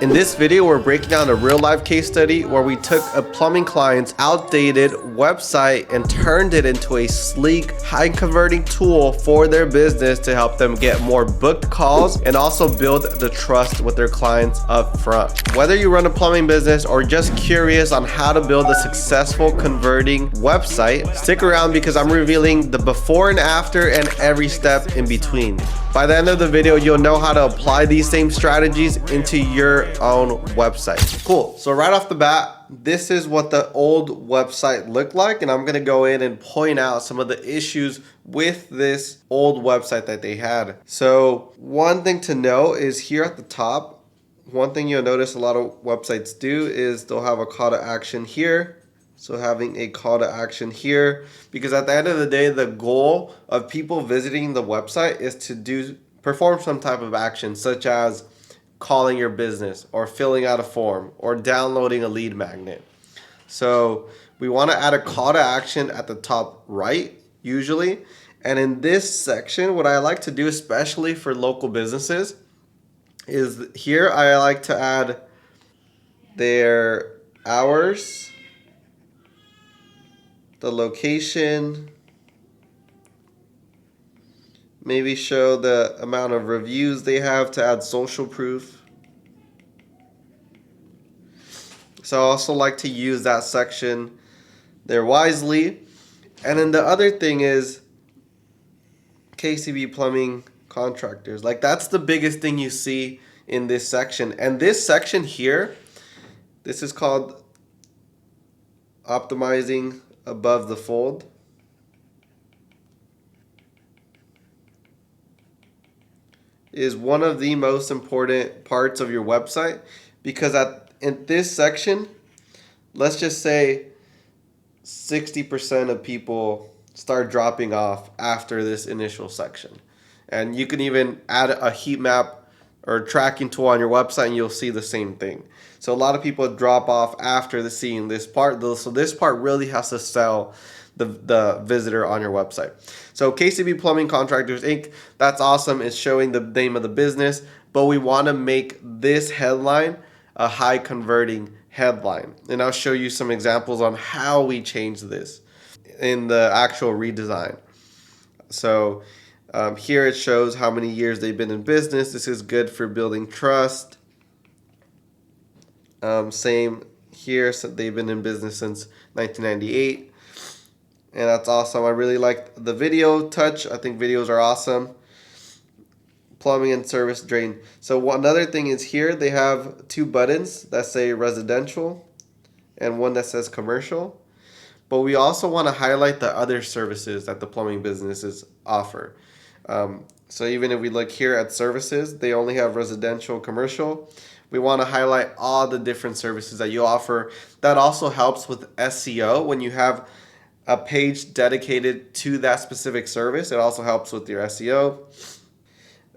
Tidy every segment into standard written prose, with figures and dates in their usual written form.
In this video, we're breaking down a real life case study where we took a plumbing client's outdated website and turned it into a sleek, high converting tool for their business to help them get more booked calls and also build the trust with their clients up front. Whether you run a plumbing business or just curious on how to build a successful converting website, stick around because I'm revealing the before and after and every step in between. By the end of the video, you'll know how to apply these same strategies into your own website. Cool. So right off the bat, this is what the old website looked like, and I'm going to go in and point out some of the issues with this old website that they had. So one thing to know is here at the top, one thing you'll notice a lot of websites do is they'll have a call to action here. So having a call to action here, because at the end of the day, the goal of people visiting the website is to perform some type of action, such as calling your business or filling out a form or downloading a lead magnet. So we want to add a call to action at the top right, usually. And in this section, what I like to do, especially for local businesses, is here I like to add their hours, the location, maybe show the amount of reviews they have to add social proof. So I also like to use that section there wisely. And then the other thing is KCB plumbing contractors. Like, that's the biggest thing you see in this section. And this section here, this is called optimizing above the fold. Is one of the most important parts of your website, because in this section, let's just say 60% of people start dropping off after this initial section. And you can even add a heat map or tracking tool on your website and you'll see the same thing. So a lot of people drop off after seeing this part. So this part really has to sell the visitor on your website. So KCB Plumbing Contractors Inc., that's awesome. It's showing the name of the business, but we want to make this headline a high converting headline. And I'll show you some examples on how we change this in the actual redesign. So here it shows how many years they've been in business. This is good for building trust. Same here, so they've been in business since 1998. And that's awesome. I really like the video touch. I think videos are awesome. Plumbing and service drain. So another thing is here they have two buttons that say residential and one that says commercial. But we also want to highlight the other services that the plumbing businesses offer. So even if we look here at services, they only have residential, commercial. We want to highlight all the different services that you offer. That also helps with SEO. When you have a page dedicated to that specific service, it also helps with your SEO.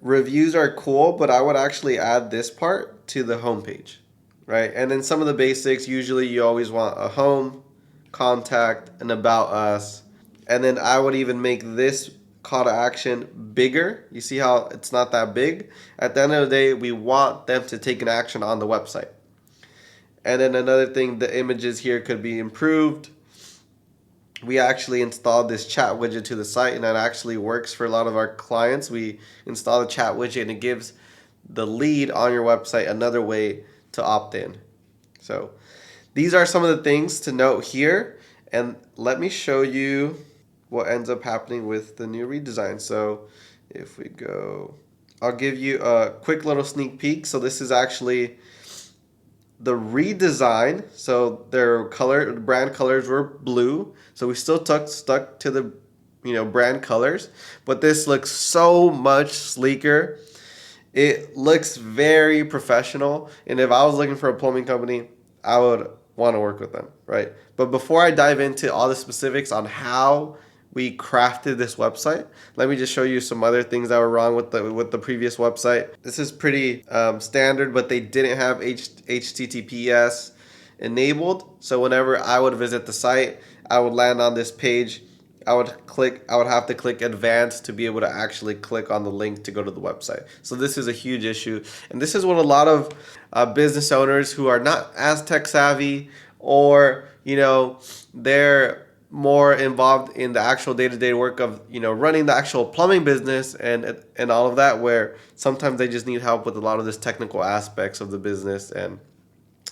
Reviews are cool, but I would actually add this part to the homepage, right? And then some of the basics, usually you always want a home, contact, and about us. And then I would even make this call to action bigger. You see how it's not that big? At the end of the day, we want them to take an action on the website. And then another thing, the images here could be improved. We actually installed this chat widget to the site, and that actually works for a lot of our clients. We install the chat widget and it gives the lead on your website another way to opt in. So these are some of the things to note here, and let me show you what ends up happening with the new redesign. So if we go, I'll give you a quick little sneak peek. So this is actually the redesign. So their brand colors were blue. So we still stuck to the brand colors, but this looks so much sleeker. It looks very professional. And if I was looking for a plumbing company, I would want to work with them, right? But before I dive into all the specifics on how we crafted this website, let me just show you some other things that were wrong with the previous website. This is pretty standard, but they didn't have HTTPS enabled. So whenever I would visit the site, I would land on this page I would have to click advanced to be able to actually click on the link to go to the website. So this is a huge issue. And this is what a lot of business owners who are not as tech savvy, or, they're more involved in the actual day-to-day work of, running the actual plumbing business and all of that, where sometimes they just need help with a lot of this technical aspects of the business. And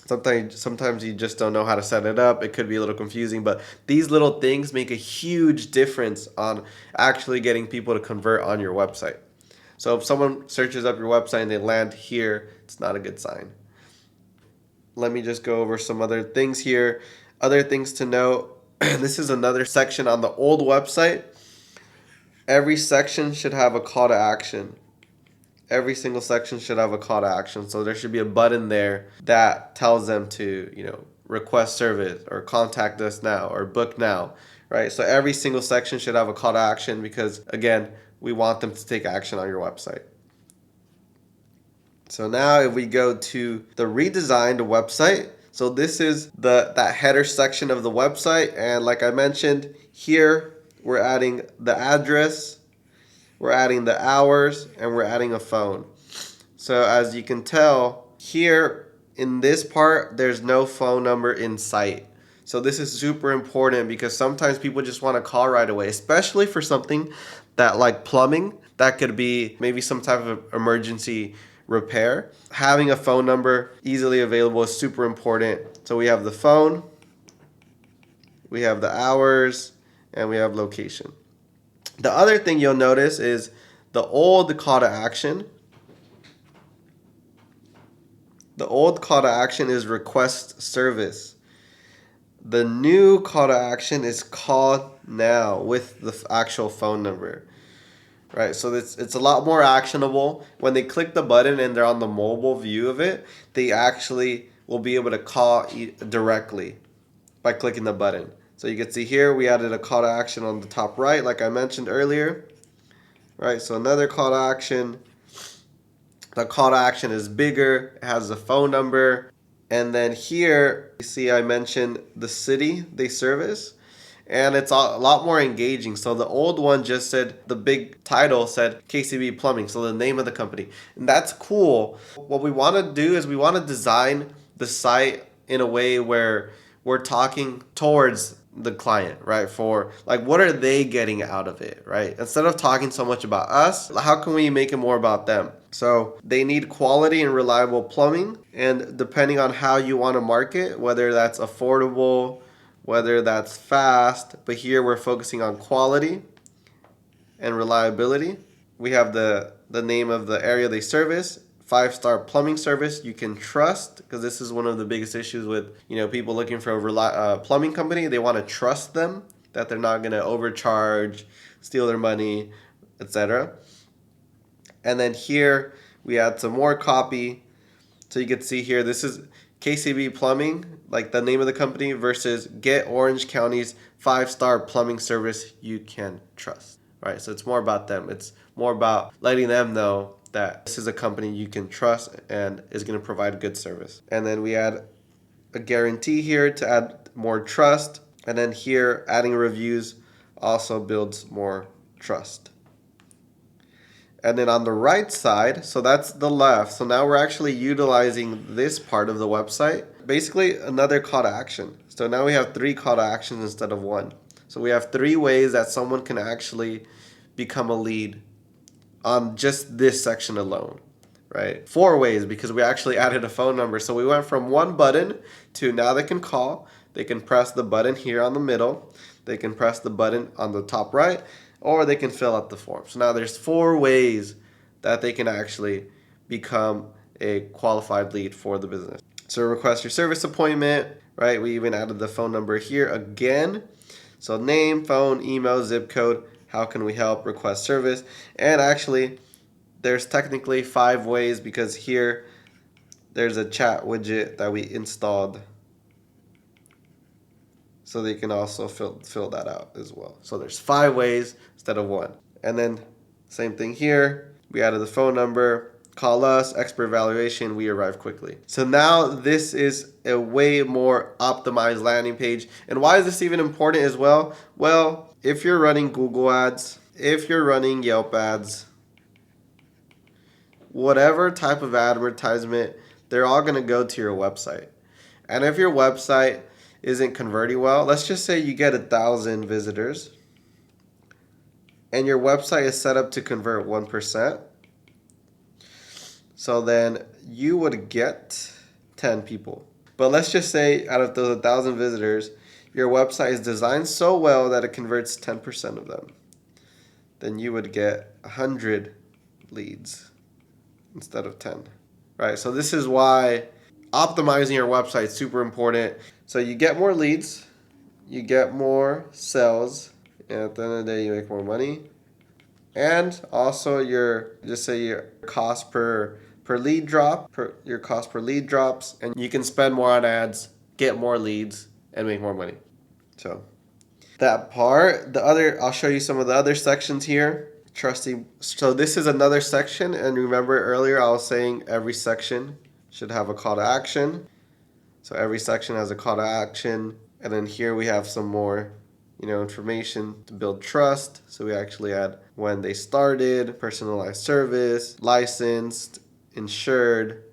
sometimes you just don't know how to set it up. It could be a little confusing, but these little things make a huge difference on actually getting people to convert on your website. So if someone searches up your website and they land here, it's not a good sign. Let me just go over some other things here. Other things to note. This is another section on the old website. Every section should have a call to action. Every single section should have a call to action. So there should be a button there that tells them to, request service or contact us now or book now, right? So every single section should have a call to action because, again, we want them to take action on your website. So now if we go to the redesigned website, so this is that header section of the website. And like I mentioned, here we're adding the address, we're adding the hours, and we're adding a phone. So as you can tell here in this part, there's no phone number in sight. So this is super important because sometimes people just want to call right away, especially for something that like plumbing, that could be maybe some type of emergency repair. Having a phone number easily available is super important. So we have the phone, we have the hours, and we have location. The other thing you'll notice is the old call to action. The old call to action is request service. The new call to action is call now with the actual phone number. Right, so it's a lot more actionable. When they click the button and they're on the mobile view of it, they actually will be able to call directly by clicking the button. So you can see here we added a call to action on the top right, like I mentioned earlier. Right, so another call to action. The call to action is bigger, it has a phone number. And then here, you see I mentioned the city they service. And it's a lot more engaging. So the old one just said, the big title said 𝗖cie Plumbing, so the name of the company. And that's cool. What we want to do is we want to design the site in a way where we're talking towards the client, right? For like, what are they getting out of it, right? Instead of talking so much about us, how can we make it more about them? So they need quality and reliable plumbing. And depending on how you want to market, whether that's affordable, whether that's fast, but here we're focusing on quality and reliability. We have the name of the area they service, 5-star plumbing service you can trust, because this is one of the biggest issues with people looking for a plumbing company. They want to trust them, that they're not going to overcharge, steal their money, etc. And then here we add some more copy. So you can see here, this is 𝗖cie Plumbing, like the name of the company, versus get Orange County's 5-star plumbing service you can trust. Right, so it's more about them. It's more about letting them know that this is a company you can trust and is going to provide good service. And then we add a guarantee here to add more trust. And then here, adding reviews also builds more trust. And then on the right side, so that's the left. So now we're actually utilizing this part of the website. Basically, another call to action. So now we have 3 call to actions instead of 1. So we have 3 ways that someone can actually become a lead on just this section alone, right? 4 ways because we actually added a phone number. So we went from 1 button to now they can call. They can press the button here on the middle. They can press the button on the top right, or they can fill out the form. So now there's 4 ways that they can actually become a qualified lead for the business. So request your service appointment, right? We even added the phone number here again. So name, phone, email, zip code, how can we help, request service. And actually, there's technically 5 ways because here there's a chat widget that we installed. So they can also fill that out as well. So there's 5 ways instead of 1. And then same thing here. We added the phone number. Call us, expert evaluation, we arrive quickly. So now this is a way more optimized landing page. And why is this even important as well? Well, if you're running Google ads, if you're running Yelp ads, whatever type of advertisement, they're all going to go to your website. And if your website isn't converting well, let's just say you get 1,000 visitors and your website is set up to convert 1%. So then you would get 10 people. But let's just say out of those 1,000 visitors, your website is designed so well that it converts 10% of them. Then you would get 100 leads instead of 10, right? So this is why optimizing your website is super important. So you get more leads, you get more sales, and at the end of the day, you make more money. And also your cost per lead drop, your cost per lead drops, and you can spend more on ads, get more leads, and make more money. So that part, I'll show you some of the other sections here. So this is another section, and remember earlier I was saying every section should have a call to action. So every section has a call to action, and then here we have some more information to build trust. So we actually add when they started, personalized service, licensed, insured,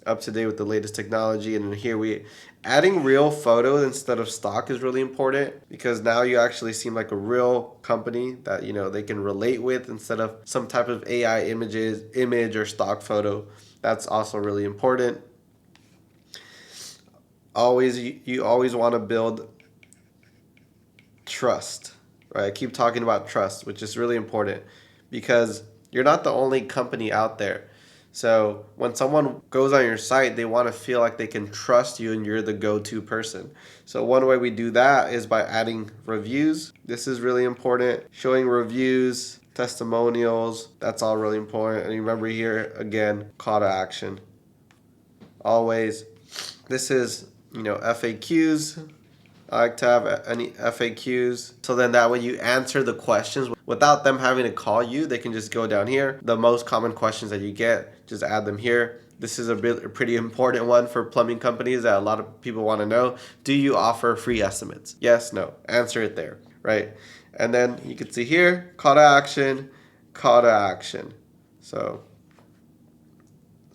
up to date with the latest technology. And then here adding real photos instead of stock is really important, because now you actually seem like a real company that they can relate with instead of some type of AI image or stock photo. That's also really important. You always want to build trust, right? I keep talking about trust, which is really important because you're not the only company out there. So when someone goes on your site, they want to feel like they can trust you and you're the go-to person. So one way we do that is by adding reviews. This is really important. Showing reviews, testimonials, that's all really important. And remember here, again, call to action. Always. This is, FAQs. I like to have any FAQs. So then that way you answer the questions without them having to call you. They can just go down here. The most common questions that you get, just add them here. This is a pretty important one for plumbing companies that a lot of people want to know. Do you offer free estimates? Yes, no. Answer it there, right? And then you can see here, call to action, call to action. So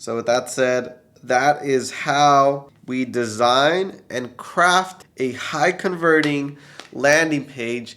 with that said, that is how we design and craft a high converting landing page